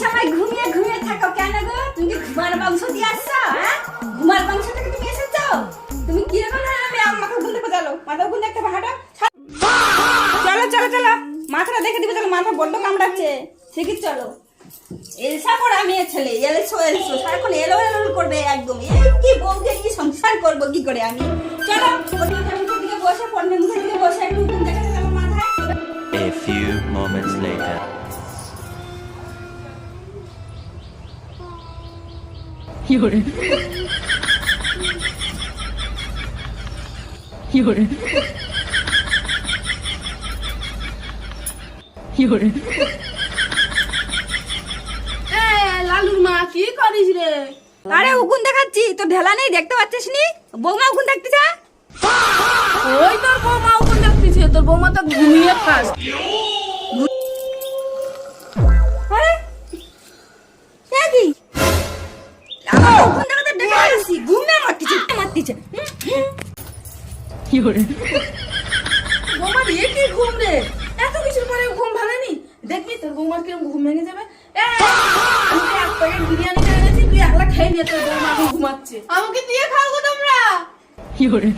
সময় ঘুমিয়ে ঘুমিয়ে থাকো কেন গো? তুমি ঘুমার বংশ দিয়ে আসছো? হ্যাঁ, ঘুমার বংশ থেকে তুমি এসেছো? তুমি কিরকম ধরনের মাথা ঘুম থেকে চলো, মাথা ঘুম দেখতে পাহাড়া। চলো চলো চলো, মাথাটা দেখে দিবে। চলো, মাথা বড্ড কামড়াচ্ছে। শিখির চলো। এলসা পড়া মেয়ে ছেলে, এলসো এলসো সারাক্ষণ এলো এলো করবে একদম। এই কি বউকে কি সংসার করবো কি করে আমি? চলো পড়নের মুখের দিকে বসে, পড়নের মুখের দিকে বসে একটু ঘুম দেখে আমার মাথায়। A few moments later. Fiore. Fiore. Fiore. লালুর মা কি করিস রে? আরে উকুন দেখাচ্ছি, তো ঢেলা নেই দেখতে পাচ্ছিস নি? বৌমা উকুন দেখতেছে। ওই তোর বৌমা ওখান দেখতেছে, তোর বৌমা তো ঘুমিয়ে খাস। আরে এ কি? আমার উকুন দেখাতে ডেকে আসছি, ঘুমে মারতিছে মারতিছে। Fiore. বৌমার এ কি ঘুম রে? এত কিছুর পরে ঘুম ভাঙেনি? দেখবি তোর বৌমার কিরকম ঘুম ভেঙে যাবে। আমি এক প্যাকেট বিরিয়ানি নিয়ে এনেছি, তুই একলা খেয়ে নিয়ে তোর বৌমা এখন ঘুমাচ্ছে। আমাকে দিয়ে খাওয়াবো তোমরা। Fiore.